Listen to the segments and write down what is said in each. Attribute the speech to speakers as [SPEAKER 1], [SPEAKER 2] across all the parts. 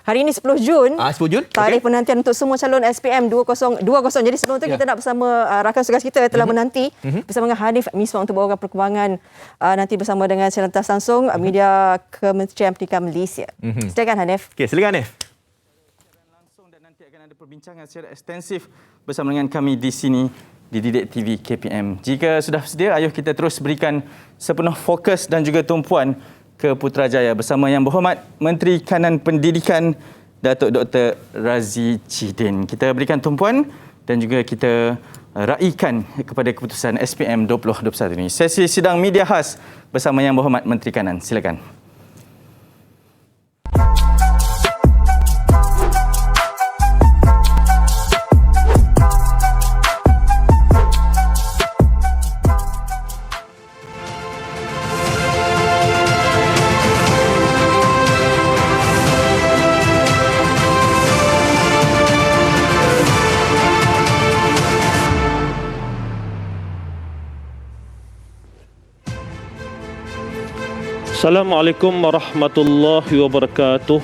[SPEAKER 1] Hari ini 10 Jun.
[SPEAKER 2] 10 Jun.
[SPEAKER 1] Tarikh penantian untuk semua calon SPM 2020. Jadi sebelum tu kita nak bersama rakan tugas kita yang telah menanti bersama dengan Hanif Miswah untuk bawakan perkembangan nanti bersama dengan serentas langsung media Kementerian Pendidikan Malaysia. Silakan Hanif.
[SPEAKER 2] Okey, silakan Hanif.
[SPEAKER 3] Langsung dan nanti akan ada perbincangan secara ekstensif bersama dengan kami di sini di Didik TV KPM. Jika sudah sedia, ayuh kita terus berikan sepenuh fokus dan juga tumpuan ke Putrajaya bersama Yang Berhormat Menteri Kanan Pendidikan Datuk Dr. Razi Chidin. Kita berikan tumpuan dan juga kita raikan kepada keputusan SPM 2021 ini. Sesi sidang media khas bersama Yang Berhormat Menteri Kanan. Silakan.
[SPEAKER 4] Assalamualaikum warahmatullahi wabarakatuh.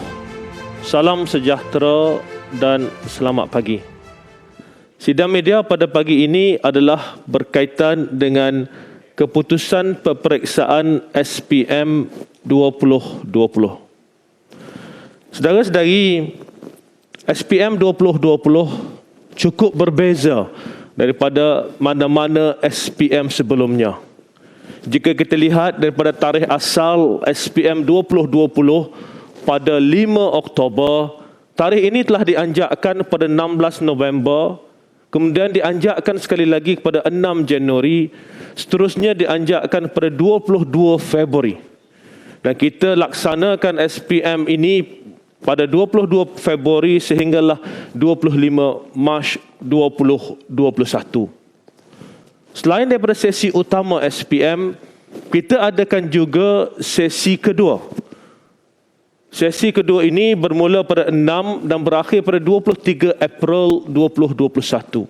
[SPEAKER 4] Salam sejahtera dan selamat pagi. Sidang media pada pagi ini adalah berkaitan dengan keputusan peperiksaan SPM 2020. Saudara-saudari, SPM 2020 cukup berbeza daripada mana-mana SPM sebelumnya. Jika kita lihat daripada tarikh asal SPM 2020 pada 5 Oktober, tarikh ini telah dianjakkan pada 16 November, kemudian dianjakkan sekali lagi pada 6 Januari, seterusnya dianjakkan pada 22 Februari. Dan kita laksanakan SPM ini pada 22 Februari sehinggalah 25 Mac 2021. Selain daripada sesi utama SPM, kita adakan juga sesi kedua. Sesi kedua ini bermula pada 6 dan berakhir pada 23 April 2021.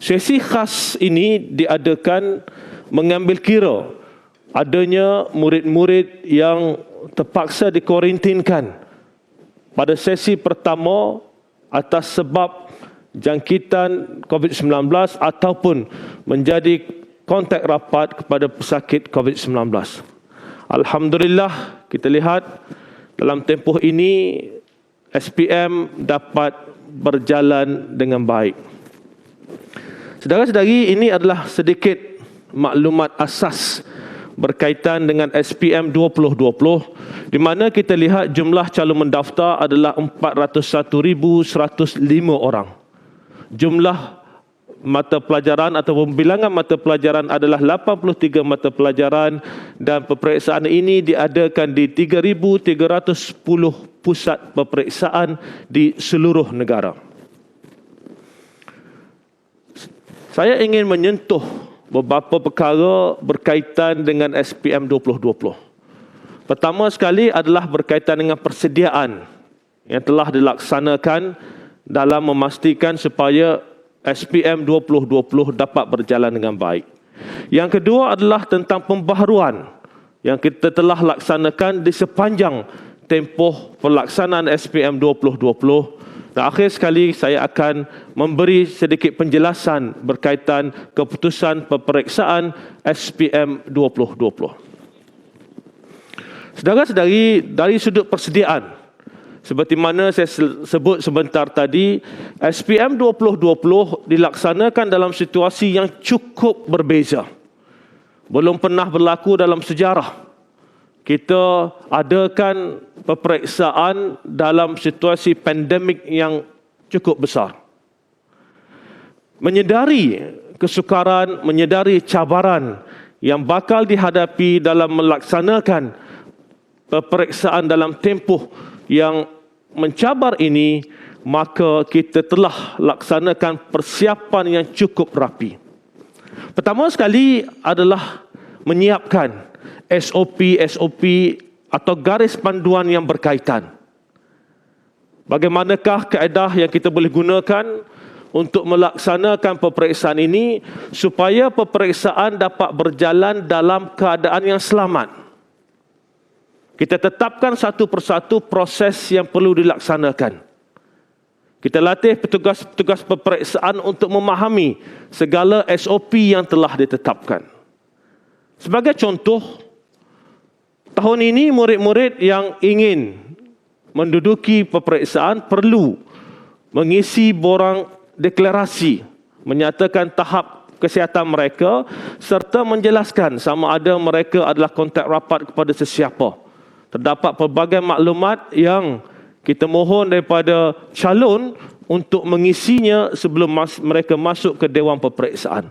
[SPEAKER 4] Sesi khas ini diadakan mengambil kira adanya murid-murid yang terpaksa dikuarantinkan pada sesi pertama atas sebab jangkitan COVID-19 ataupun menjadi kontak rapat kepada pesakit COVID-19. Alhamdulillah, kita lihat dalam tempoh ini SPM dapat berjalan dengan baik. Saudara-saudari, ini adalah sedikit maklumat asas berkaitan dengan SPM 2020 di mana kita lihat jumlah calon mendaftar adalah 401,105 orang. Jumlah mata pelajaran atau bilangan mata pelajaran adalah 83 mata pelajaran dan peperiksaan ini diadakan di 3,310 pusat peperiksaan di seluruh negara. Saya ingin menyentuh beberapa perkara berkaitan dengan SPM 2020. Pertama sekali adalah berkaitan dengan persediaan yang telah dilaksanakan dalam memastikan supaya SPM 2020 dapat berjalan dengan baik. Yang kedua adalah tentang pembaharuan yang kita telah laksanakan di sepanjang tempoh pelaksanaan SPM 2020. Dan akhir sekali saya akan memberi sedikit penjelasan berkaitan keputusan peperiksaan SPM 2020. Saudara-saudari, dari sudut persediaan, seperti mana saya sebut sebentar tadi, SPM 2020 dilaksanakan dalam situasi yang cukup berbeza. Belum pernah berlaku dalam sejarah. Kita adakan peperiksaan dalam situasi pandemik yang cukup besar. Menyedari kesukaran, menyedari cabaran yang bakal dihadapi dalam melaksanakan peperiksaan dalam tempoh yang mencabar ini, maka kita telah laksanakan persiapan yang cukup rapi. Pertama sekali adalah menyiapkan SOP atau garis panduan yang berkaitan. Bagaimanakah kaedah yang kita boleh gunakan untuk melaksanakan peperiksaan ini supaya peperiksaan dapat berjalan dalam keadaan yang selamat. Kita tetapkan satu persatu proses yang perlu dilaksanakan. Kita latih petugas-petugas peperiksaan untuk memahami segala SOP yang telah ditetapkan. Sebagai contoh, tahun ini murid-murid yang ingin menduduki peperiksaan perlu mengisi borang deklarasi, menyatakan tahap kesihatan mereka serta menjelaskan sama ada mereka adalah kontak rapat kepada sesiapa. Terdapat pelbagai maklumat yang kita mohon daripada calon untuk mengisinya sebelum mereka masuk ke Dewan Peperiksaan.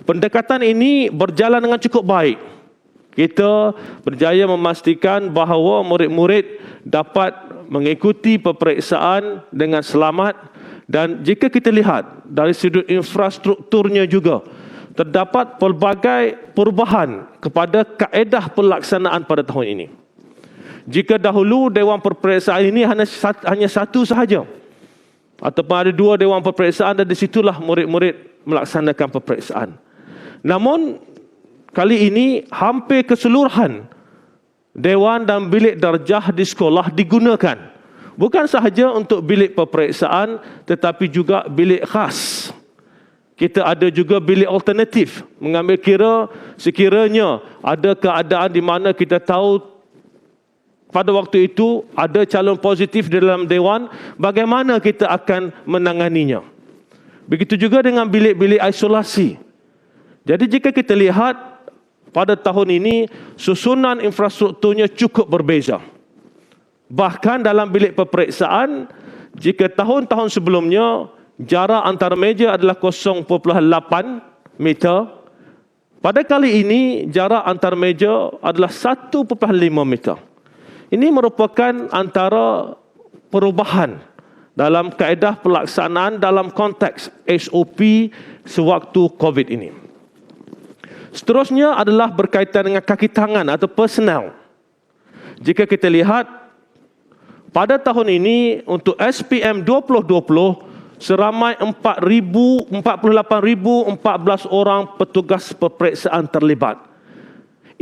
[SPEAKER 4] Pendekatan ini berjalan dengan cukup baik. Kita berjaya memastikan bahawa murid-murid dapat mengikuti peperiksaan dengan selamat, dan jika kita lihat dari sudut infrastrukturnya juga, terdapat pelbagai perubahan kepada kaedah pelaksanaan pada tahun ini. Jika dahulu Dewan Peperiksaan ini hanya satu sahaja, ataupun ada 2 Dewan Peperiksaan, dan di situlah murid-murid melaksanakan peperiksaan. Namun kali ini hampir keseluruhan Dewan dan bilik darjah di sekolah digunakan. Bukan sahaja untuk bilik peperiksaan, tetapi juga bilik khas. Kita ada juga bilik alternatif, mengambil kira sekiranya ada keadaan di mana kita tahu pada waktu itu ada calon positif dalam Dewan, bagaimana kita akan menanganinya. Begitu juga dengan bilik-bilik isolasi. Jadi jika kita lihat pada tahun ini, susunan infrastrukturnya cukup berbeza. Bahkan dalam bilik peperiksaan, jika tahun-tahun sebelumnya jarak antara meja adalah 0.8 meter, pada kali ini jarak antara meja adalah 1.5 meter. Ini merupakan antara perubahan dalam kaedah pelaksanaan dalam konteks SOP sewaktu COVID ini. Seterusnya adalah berkaitan dengan kaki tangan atau personel. Jika kita lihat, pada tahun ini untuk SPM 2020, seramai 48,014 orang petugas peperiksaan terlibat.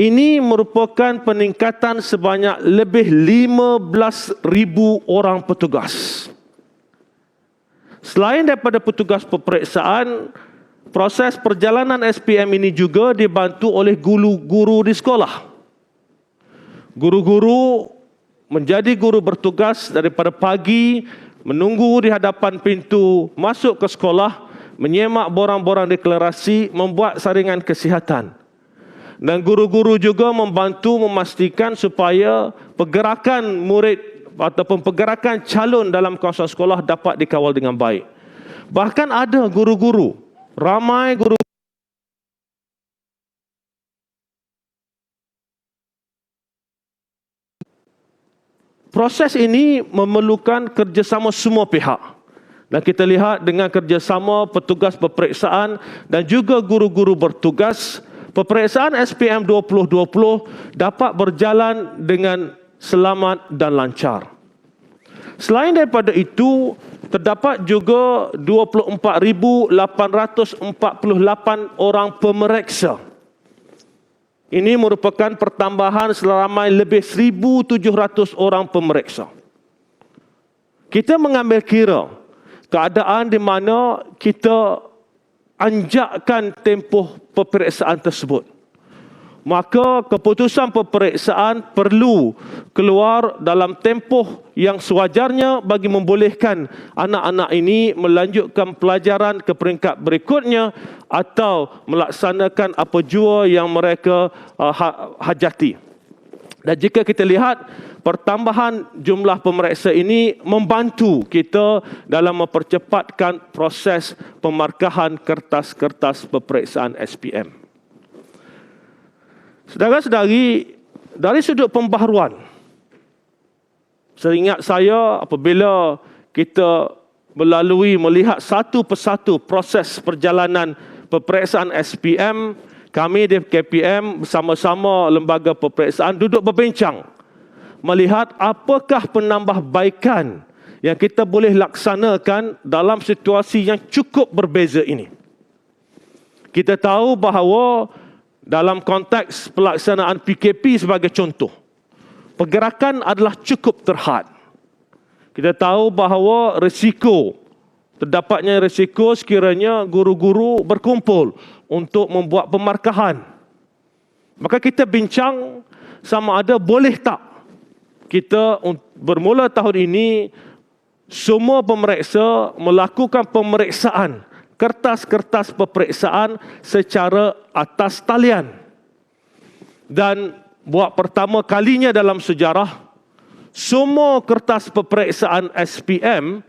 [SPEAKER 4] Ini merupakan peningkatan sebanyak lebih 15,000 orang petugas. Selain daripada petugas peperiksaan, proses perjalanan SPM ini juga dibantu oleh guru-guru di sekolah. Guru-guru menjadi guru bertugas daripada pagi, menunggu di hadapan pintu masuk ke sekolah, menyemak borang-borang deklarasi, membuat saringan kesihatan. Dan guru-guru juga membantu memastikan supaya pergerakan murid ataupun pergerakan calon dalam kawasan sekolah dapat dikawal dengan baik. Bahkan ada guru-guru, ramai guru proses ini memerlukan kerjasama semua pihak. Dan kita lihat dengan kerjasama petugas peperiksaan dan juga guru-guru bertugas, peperiksaan SPM 2020 dapat berjalan dengan selamat dan lancar. Selain daripada itu, terdapat juga 24,848 orang pemeriksa. Ini merupakan pertambahan seramai lebih 1,700 orang pemeriksa. Kita mengambil kira keadaan di mana kita anjakkan tempoh peperiksaan tersebut, maka keputusan peperiksaan perlu keluar dalam tempoh yang sewajarnya bagi membolehkan anak-anak ini melanjutkan pelajaran ke peringkat berikutnya atau melaksanakan apa jua yang mereka hajati. Dan jika kita lihat, pertambahan jumlah pemeriksa ini membantu kita dalam mempercepatkan proses pemarkahan kertas-kertas peperiksaan SPM. Saudara-saudari, dari sudut pembaharuan, seingat saya apabila kita melihat satu persatu proses perjalanan peperiksaan SPM, kami di KPM bersama-sama lembaga peperiksaan duduk berbincang melihat apakah penambahbaikan yang kita boleh laksanakan dalam situasi yang cukup berbeza ini. Kita tahu bahawa dalam konteks pelaksanaan PKP sebagai contoh, pergerakan adalah cukup terhad. Kita tahu bahawa terdapatnya risiko sekiranya guru-guru berkumpul untuk membuat pemarkahan. Maka kita bincang sama ada boleh tak kita bermula tahun ini semua pemeriksa melakukan pemeriksaan, kertas-kertas peperiksaan secara atas talian. Dan buat pertama kalinya dalam sejarah, semua kertas peperiksaan SPM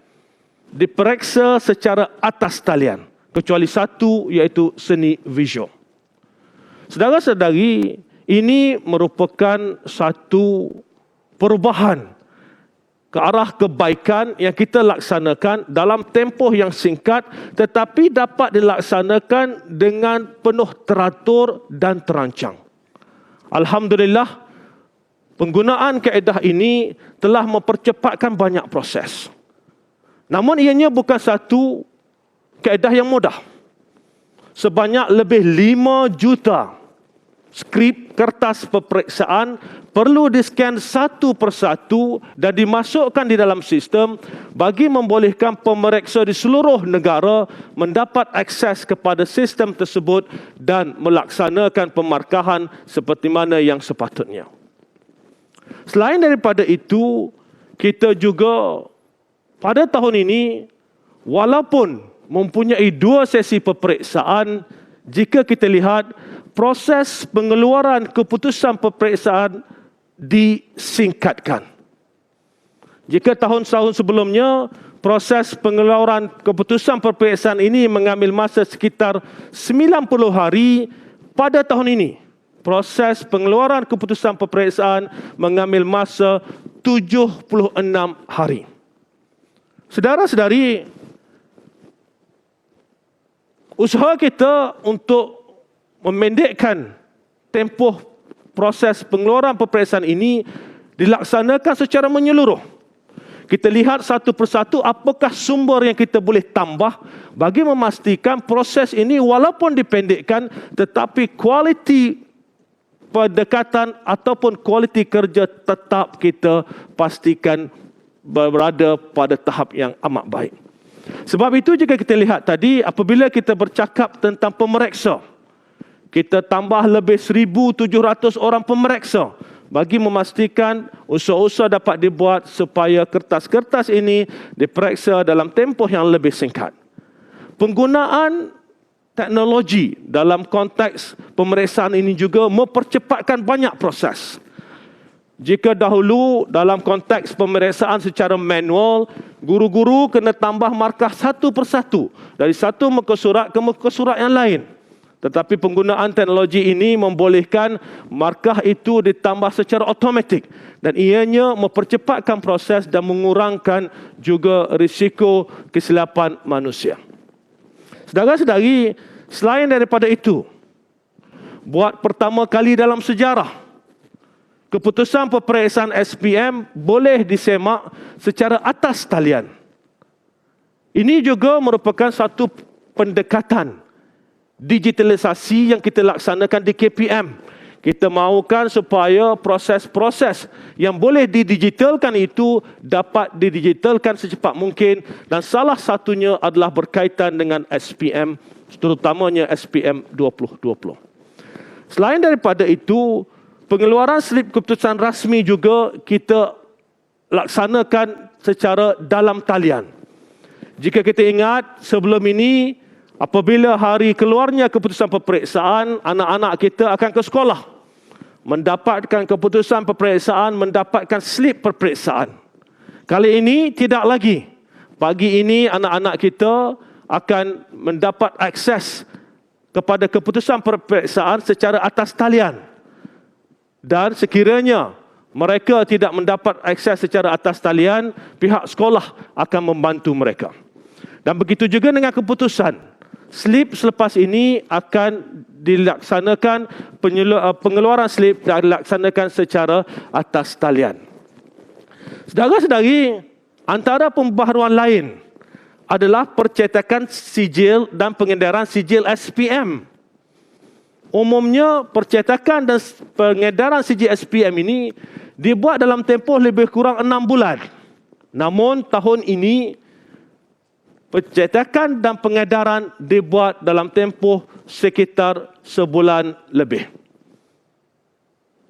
[SPEAKER 4] diperiksa secara atas talian, kecuali satu, iaitu seni visual. Saudara-saudari, ini merupakan satu perubahan ke arah kebaikan yang kita laksanakan dalam tempoh yang singkat, tetapi dapat dilaksanakan dengan penuh teratur dan terancang. Alhamdulillah, penggunaan kaedah ini telah mempercepatkan banyak proses. Namun ianya bukan satu kaedah yang mudah. Sebanyak lebih 5 juta skrip kertas peperiksaan perlu di-scan satu persatu dan dimasukkan di dalam sistem bagi membolehkan pemeriksa di seluruh negara mendapat akses kepada sistem tersebut dan melaksanakan pemarkahan seperti mana yang sepatutnya. Selain daripada itu, kita juga pada tahun ini, walaupun mempunyai 2 sesi peperiksaan, jika kita lihat proses pengeluaran keputusan peperiksaan disingkatkan. Jika tahun-tahun sebelumnya, proses pengeluaran keputusan peperiksaan ini mengambil masa sekitar 90 hari, pada tahun ini, proses pengeluaran keputusan peperiksaan mengambil masa 76 hari. Saudara-saudari, usaha kita untuk memendekkan tempoh proses pengeluaran peperiksaan ini dilaksanakan secara menyeluruh. Kita lihat satu persatu apakah sumber yang kita boleh tambah bagi memastikan proses ini walaupun dipendekkan tetapi kualiti pendekatan ataupun kualiti kerja tetap kita pastikan berada pada tahap yang amat baik. Sebab itu jika kita lihat tadi, apabila kita bercakap tentang pemeriksa, kita tambah lebih 1,700 orang pemeriksa bagi memastikan usaha-usaha dapat dibuat supaya kertas-kertas ini diperiksa dalam tempoh yang lebih singkat. Penggunaan teknologi dalam konteks pemeriksaan ini juga mempercepatkan banyak proses. Jika dahulu dalam konteks pemeriksaan secara manual, guru-guru kena tambah markah satu persatu dari satu muka surat ke muka surat yang lain. Tetapi penggunaan teknologi ini membolehkan markah itu ditambah secara automatik dan ianya mempercepatkan proses dan mengurangkan juga risiko kesilapan manusia. Saudara-saudari, selain daripada itu, buat pertama kali dalam sejarah, keputusan peperiksaan SPM boleh disemak secara atas talian. Ini juga merupakan satu pendekatan digitalisasi yang kita laksanakan di KPM. Kita mahukan supaya proses-proses yang boleh didigitalkan itu dapat didigitalkan secepat mungkin dan salah satunya adalah berkaitan dengan SPM, terutamanya SPM 2020. Selain daripada itu, pengeluaran slip keputusan rasmi juga kita laksanakan secara dalam talian. Jika kita ingat sebelum ini, apabila hari keluarnya keputusan peperiksaan, anak-anak kita akan ke sekolah, mendapatkan keputusan peperiksaan, mendapatkan slip peperiksaan. Kali ini tidak lagi. Pagi ini anak-anak kita akan mendapat akses kepada keputusan peperiksaan secara atas talian. Dan sekiranya mereka tidak mendapat akses secara atas talian, pihak sekolah akan membantu mereka. Dan begitu juga dengan keputusan. Slip selepas ini akan dilaksanakan, pengeluaran slip dilaksanakan secara atas talian. Saudara-saudari, antara pembaharuan lain adalah percetakan sijil dan pengedaran sijil SPM. Umumnya percetakan dan pengedaran sijil SPM ini dibuat dalam tempoh lebih kurang 6 bulan. Namun tahun ini pencetakan dan pengedaran dibuat dalam tempoh sekitar sebulan lebih.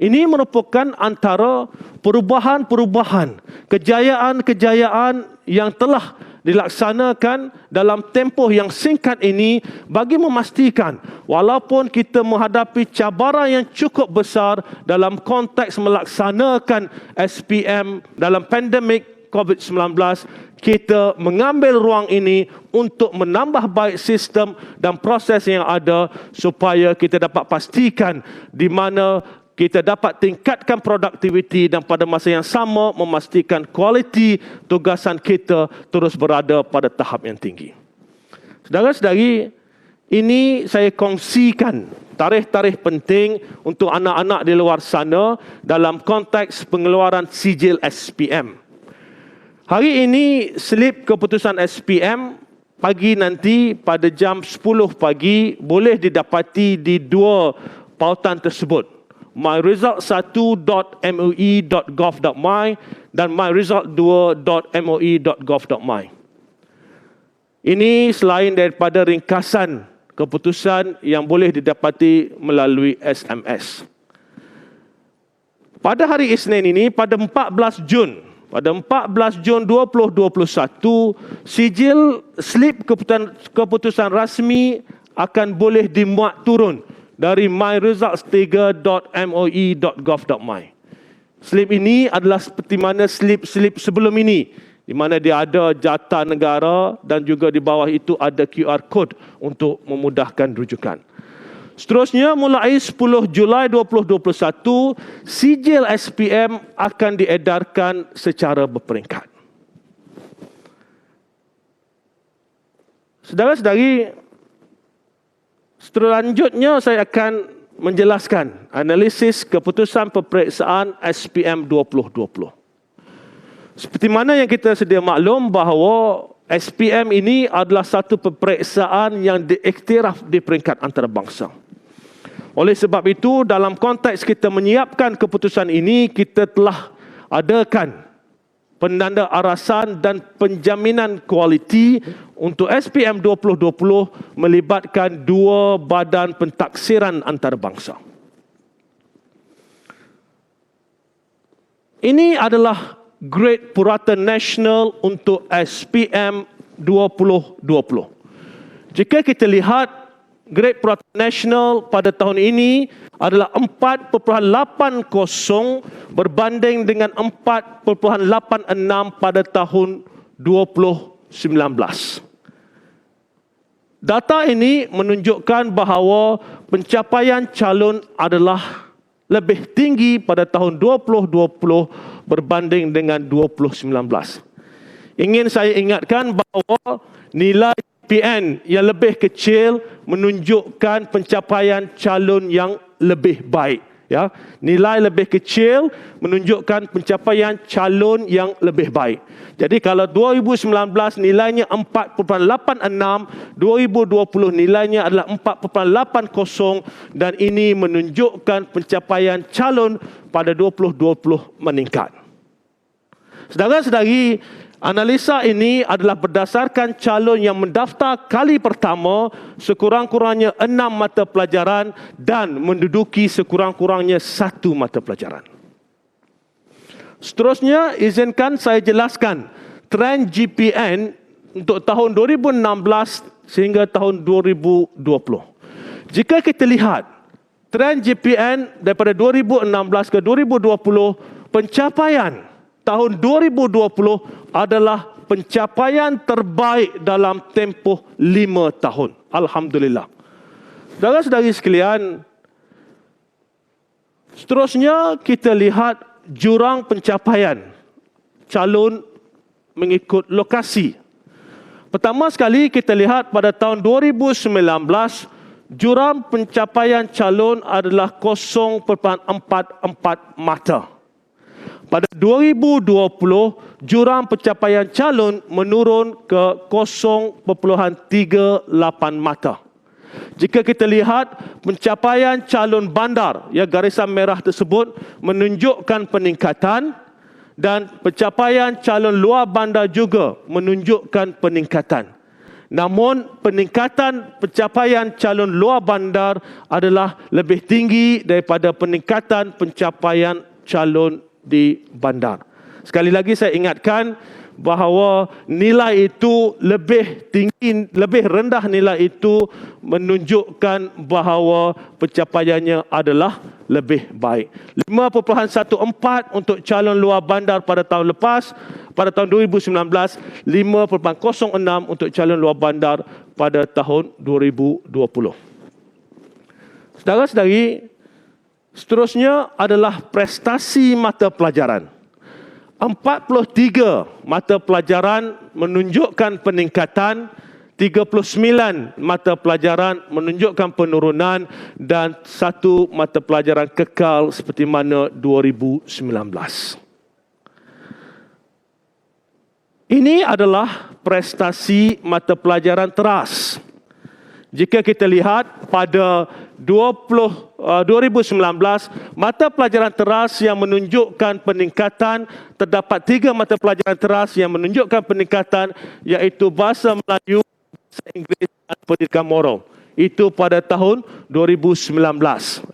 [SPEAKER 4] Ini merupakan antara perubahan-perubahan, kejayaan-kejayaan yang telah dilaksanakan dalam tempoh yang singkat ini bagi memastikan walaupun kita menghadapi cabaran yang cukup besar dalam konteks melaksanakan SPM dalam pandemik COVID-19, kita mengambil ruang ini untuk menambah baik sistem dan proses yang ada supaya kita dapat pastikan di mana kita dapat tingkatkan produktiviti dan pada masa yang sama memastikan kualiti tugasan kita terus berada pada tahap yang tinggi. Saudara-saudari, ini saya kongsikan tarikh-tarikh penting untuk anak-anak di luar sana dalam konteks pengeluaran sijil SPM. Hari ini slip keputusan SPM pagi nanti pada jam 10 pagi boleh didapati di dua pautan tersebut. myresult1.moi.gov.my dan myresult2.moi.gov.my. Ini selain daripada ringkasan keputusan yang boleh didapati melalui SMS. Pada hari Isnin ini, pada 14 Jun 2021, sijil slip keputusan rasmi akan boleh dimuat turun dari myresults3.moi.gov.my. Slip ini adalah seperti mana slip-slip sebelum ini, di mana dia ada jata negara dan juga di bawah itu ada QR code untuk memudahkan rujukan. Seterusnya, mulai 10 Julai 2021, sijil SPM akan diedarkan secara berperingkat. Saudara-saudari, selanjutnya saya akan menjelaskan analisis keputusan peperiksaan SPM 2020. Seperti mana yang kita sedia maklum bahawa SPM ini adalah satu peperiksaan yang diiktiraf di peringkat antarabangsa. Oleh sebab itu, dalam konteks kita menyiapkan keputusan ini, kita telah adakan penanda arasan dan penjaminan kualiti untuk SPM 2020 melibatkan dua badan pentaksiran antarabangsa. Ini adalah grade purata nasional untuk SPM 2020. Jika kita lihat grade purata nasional pada tahun ini adalah 4.80 berbanding dengan 4.86 pada tahun 2019. Data ini menunjukkan bahawa pencapaian calon adalah lebih tinggi pada tahun 2020 berbanding dengan 2019. Ingin saya ingatkan bahawa nilai PN yang lebih kecil menunjukkan pencapaian calon yang lebih baik. Ya, nilai lebih kecil menunjukkan pencapaian calon yang lebih baik. Jadi kalau 2019 nilainya 4.86, 2020 nilainya adalah 4.80 dan ini menunjukkan pencapaian calon pada 2020 meningkat. Saudara-saudari, analisa ini adalah berdasarkan calon yang mendaftar kali pertama sekurang-kurangnya 6 mata pelajaran dan menduduki sekurang-kurangnya 1 mata pelajaran. Seterusnya, izinkan saya jelaskan trend GPN untuk tahun 2016 sehingga tahun 2020. Jika kita lihat trend GPN daripada 2016 ke 2020, pencapaian tahun 2020 adalah pencapaian terbaik dalam tempoh 5 tahun. Alhamdulillah. Saudara-saudari sekalian, seterusnya kita lihat jurang pencapaian calon mengikut lokasi. Pertama sekali kita lihat pada tahun 2019, jurang pencapaian calon adalah 0.44 mata. Pada 2020, jurang pencapaian calon menurun ke 0.38 mata. Jika kita lihat pencapaian calon bandar, ya garisan merah tersebut menunjukkan peningkatan, dan pencapaian calon luar bandar juga menunjukkan peningkatan. Namun peningkatan pencapaian calon luar bandar adalah lebih tinggi daripada peningkatan pencapaian calon di bandar. Sekali lagi saya ingatkan bahawa nilai itu lebih tinggi, lebih rendah nilai itu menunjukkan bahawa pencapaiannya adalah lebih baik. 5.14 untuk calon luar bandar pada tahun lepas, pada tahun 2019, 5.06 untuk calon luar bandar pada tahun 2020. Saudara-saudari, seterusnya adalah prestasi mata pelajaran. 43 mata pelajaran menunjukkan peningkatan, 39 mata pelajaran menunjukkan penurunan, dan 1 mata pelajaran kekal seperti mana 2019. Ini adalah prestasi mata pelajaran teras. Jika kita lihat pada 2019, mata pelajaran teras yang menunjukkan peningkatan, terdapat 3 mata pelajaran teras yang menunjukkan peningkatan, iaitu Bahasa Melayu, Bahasa Inggeris dan Pendidikan Moral. Itu pada tahun 2019.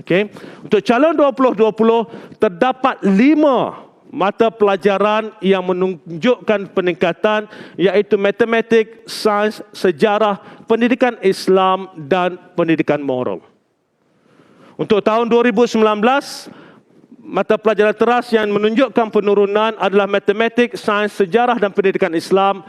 [SPEAKER 4] Okay. Untuk calon 2020, terdapat 5 mata pelajaran yang menunjukkan peningkatan, iaitu matematik, sains, sejarah, pendidikan Islam dan pendidikan moral. Untuk tahun 2019, mata pelajaran teras yang menunjukkan penurunan adalah matematik, sains, sejarah dan pendidikan Islam.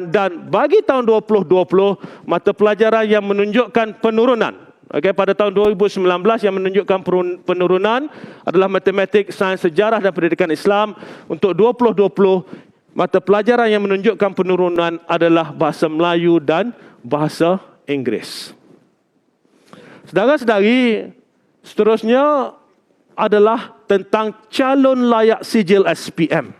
[SPEAKER 4] Dan bagi tahun 2020, mata pelajaran yang menunjukkan penurunan, pada tahun 2019 yang menunjukkan penurunan adalah matematik, sains, sejarah dan pendidikan Islam. Untuk 2020, mata pelajaran yang menunjukkan penurunan adalah Bahasa Melayu dan Bahasa Inggeris. Saudara-saudari, seterusnya adalah tentang calon layak sijil SPM.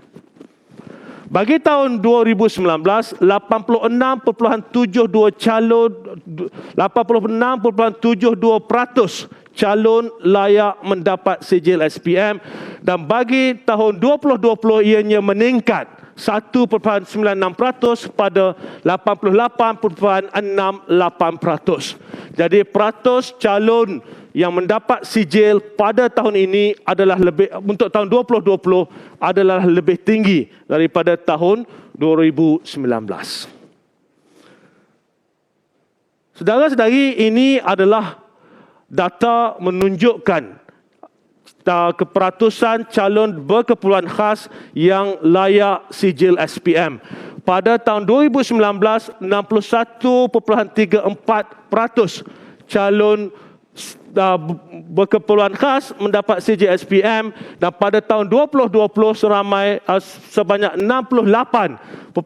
[SPEAKER 4] Bagi tahun 2019, 86.72 calon layak mendapat sijil SPM, dan bagi tahun 2020 ianya meningkat 1.96% pada 88.68%. Jadi peratus calon yang mendapat sijil pada tahun ini adalah lebih, untuk tahun 2020 adalah lebih tinggi daripada tahun 2019. Saudara-saudari, ini adalah data menunjukkan keperatusan calon berkeperluan khas yang layak sijil SPM. Pada tahun 2019, 61.34% calon berkeperluan khas mendapat sijil SPM, dan pada tahun 2020 sebanyak 68.2%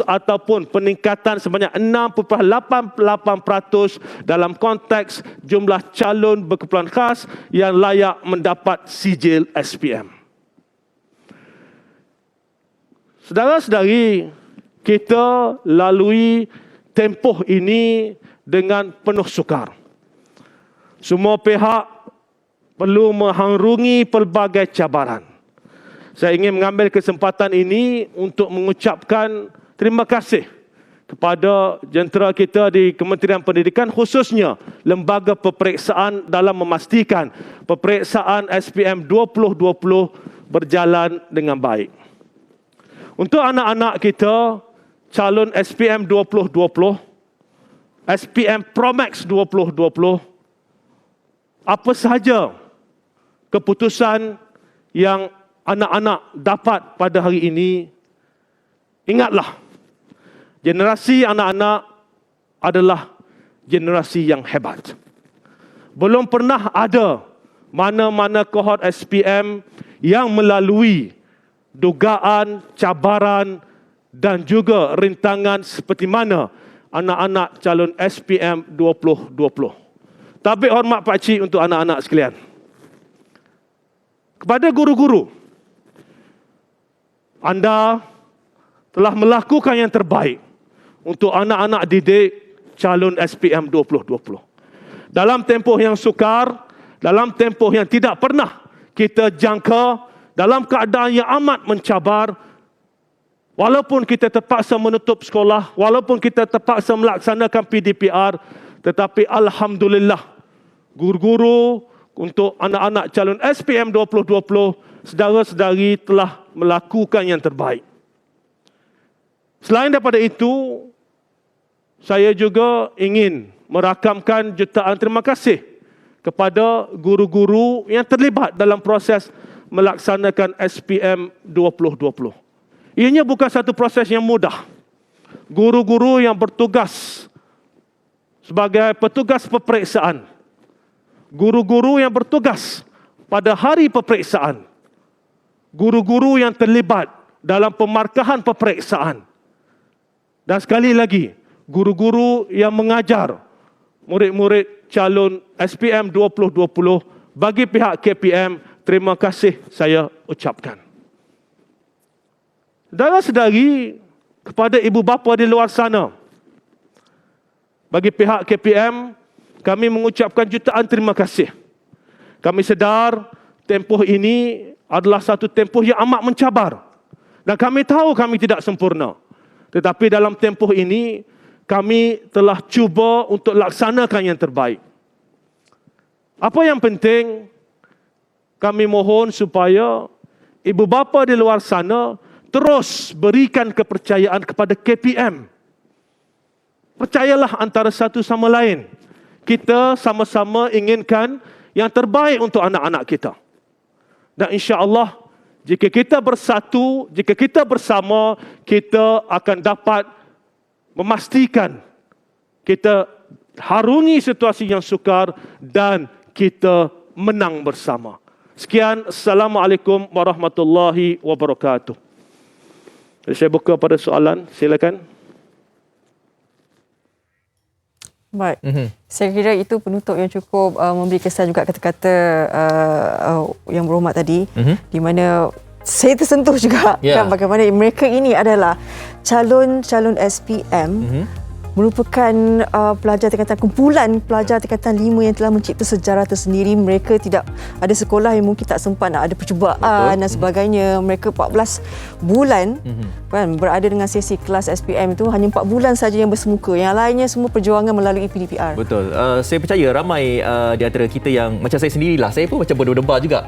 [SPEAKER 4] ataupun peningkatan sebanyak 6.88% dalam konteks jumlah calon berkeperluan khas yang layak mendapat sijil SPM. Saudara-saudari, kita lalui tempoh ini dengan penuh sukar. Semua pihak perlu mengharungi pelbagai cabaran. Saya ingin mengambil kesempatan ini untuk mengucapkan terima kasih kepada jentera kita di Kementerian Pendidikan, khususnya lembaga peperiksaan, dalam memastikan peperiksaan SPM 2020 berjalan dengan baik. Untuk anak-anak kita, calon SPM 2020, SPM Promax 2020, apa sahaja keputusan yang anak-anak dapat pada hari ini, ingatlah, generasi anak-anak adalah generasi yang hebat. Belum pernah ada mana-mana kohort SPM yang melalui dugaan, cabaran dan juga rintangan seperti mana anak-anak calon SPM 2020. Tabik hormat Pak Cik untuk anak-anak sekalian. Kepada guru-guru, anda telah melakukan yang terbaik untuk anak-anak didik calon SPM 2020. Dalam tempoh yang sukar, dalam tempoh yang tidak pernah kita jangka, dalam keadaan yang amat mencabar, walaupun kita terpaksa menutup sekolah, walaupun kita terpaksa melaksanakan PDPR, tetapi alhamdulillah, guru-guru untuk anak-anak calon SPM 2020, saudara-saudari telah melakukan yang terbaik. Selain daripada itu, saya juga ingin merakamkan jutaan terima kasih kepada guru-guru yang terlibat dalam proses melaksanakan SPM 2020. Ianya bukan satu proses yang mudah. Guru-guru yang bertugas sebagai petugas peperiksaan, guru-guru yang bertugas pada hari peperiksaan, guru-guru yang terlibat dalam pemarkahan peperiksaan, dan sekali lagi, guru-guru yang mengajar murid-murid calon SPM 2020, bagi pihak KPM, terima kasih saya ucapkan. Saudara-saudari, kepada ibu bapa di luar sana, bagi pihak KPM, kami mengucapkan jutaan terima kasih. Kami sedar tempoh ini adalah satu tempoh yang amat mencabar. Dan kami tahu kami tidak sempurna. Tetapi dalam tempoh ini, kami telah cuba untuk laksanakan yang terbaik. Apa yang penting, kami mohon supaya ibu bapa di luar sana terus berikan kepercayaan kepada KPM. Percayalah antara satu sama lain. Kita sama-sama inginkan yang terbaik untuk anak-anak kita. Dan insya-Allah, jika kita bersatu, jika kita bersama, kita akan dapat memastikan kita harungi situasi yang sukar dan kita menang bersama. Sekian, Assalamualaikum warahmatullahi wabarakatuh. Saya buka pada soalan, silakan.
[SPEAKER 1] Baik. Saya kira itu penutup yang cukup memberi kesan juga kata-kata yang berhormat tadi, di mana saya tersentuh juga kan bagaimana mereka ini adalah calon-calon SPM merupakan pelajar tingkatan kumpulan pelajar tingkatan 5 yang telah mencipta sejarah tersendiri. Mereka tidak ada sekolah yang mungkin tak sempat nak ada percubaan dan sebagainya. Mereka 14 bulan kan berada dengan sesi kelas SPM itu, hanya 4 bulan saja yang bersemuka. Yang lainnya semua perjuangan melalui PDPR.
[SPEAKER 2] Betul. Saya percaya ramai di antara kita yang macam saya sendirilah. Saya pun macam berdebar juga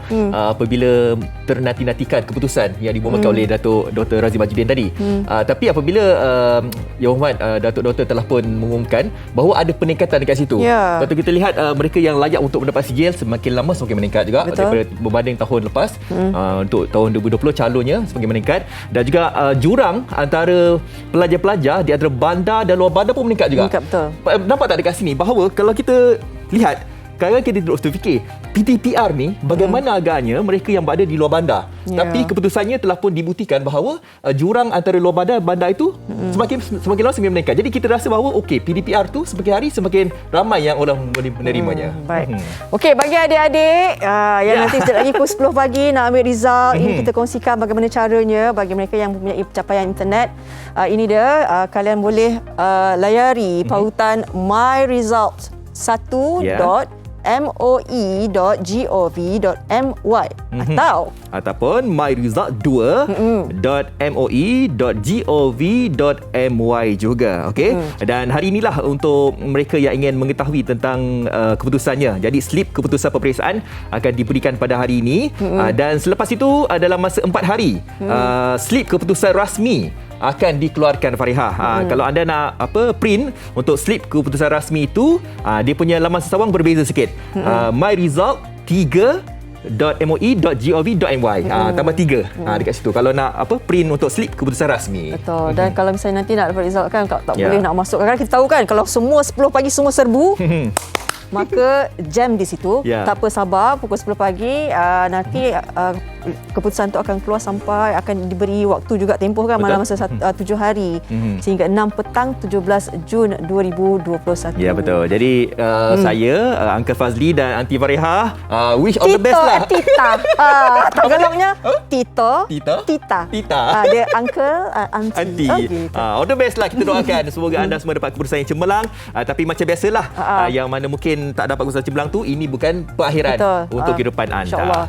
[SPEAKER 2] apabila ternanti-nantikan keputusan yang diumumkan oleh Datuk Dr. Razif Majidin tadi. Tapi apabila Yang Hormat Datuk Dr. telah pun mengumumkan bahawa ada peningkatan dekat situ. Lepas tu kita lihat mereka yang layak untuk mendapat sijil semakin lama semakin meningkat juga. Daripada berbanding tahun lepas. Untuk tahun 2020 calonnya semakin meningkat, dan juga jurang antara pelajar-pelajar di antara bandar dan luar bandar pun meningkat juga.
[SPEAKER 1] Betul.
[SPEAKER 2] Nampak tak dekat sini bahawa kalau kita lihat, kadang-kadang kita terus terfikir PDPR ni bagaimana agaknya mereka yang berada di luar bandar. Tapi keputusannya telah pun dibuktikan bahawa jurang antara luar bandar dan bandar itu semakin lama semakin meningkat. Jadi kita rasa bahawa okey, PDPR tu semakin hari semakin ramai yang orang menerimanya.
[SPEAKER 1] Baik. Okey, bagi adik-adik yang nanti sekejap lagi pukul 10 pagi nak ambil result, ini kita kongsikan bagaimana caranya bagi mereka yang mempunyai pencapaian internet. Ini dia, kalian boleh layari pautan myresult1.moi ataupun
[SPEAKER 2] myresult2.moi.gov.my juga. Okey. Dan hari inilah untuk mereka yang ingin mengetahui tentang keputusannya. Jadi slip keputusan peperiksaan akan diberikan pada hari ini, dan selepas itu dalam masa 4 hari slip keputusan rasmi akan dikeluarkan, Farihah. Kalau anda nak print untuk slip keputusan rasmi itu, dia punya laman sesawang berbeza sikit. myresult3.moi.gov.my tambah 3 dekat situ kalau nak print untuk slip keputusan rasmi.
[SPEAKER 1] Betul. Dan kalau misalnya nanti nak dapat result kan, tak boleh nak masuk. Kadang-kadang kita tahu kan, kalau semua 10 pagi semua serbu maka jam di situ. Tak apa, sabar pukul 10 pagi nanti keputusan itu akan keluar sampai akan diberi waktu juga tempoh kan, malam masa 7 hari sehingga 6 petang 17 Jun 2021.
[SPEAKER 2] Ya, betul. Jadi saya, Uncle Fazli dan Aunty Farehah wish all the best lah.
[SPEAKER 1] Tita. Tagalognya Tito.
[SPEAKER 2] Tita?
[SPEAKER 1] Tita.
[SPEAKER 2] Tita.
[SPEAKER 1] Dia uncle, auntie.
[SPEAKER 2] Aunty.
[SPEAKER 1] Oh, gitu.
[SPEAKER 2] All the best lah, kita doakan semoga anda semua dapat keputusan yang cemerlang. Tapi macam biasalah, yang mana mungkin tak dapat keputusan cemerlang tu, ini bukan perakhiran
[SPEAKER 1] Betul.
[SPEAKER 2] untuk kehidupan anda.
[SPEAKER 1] InsyaAllah.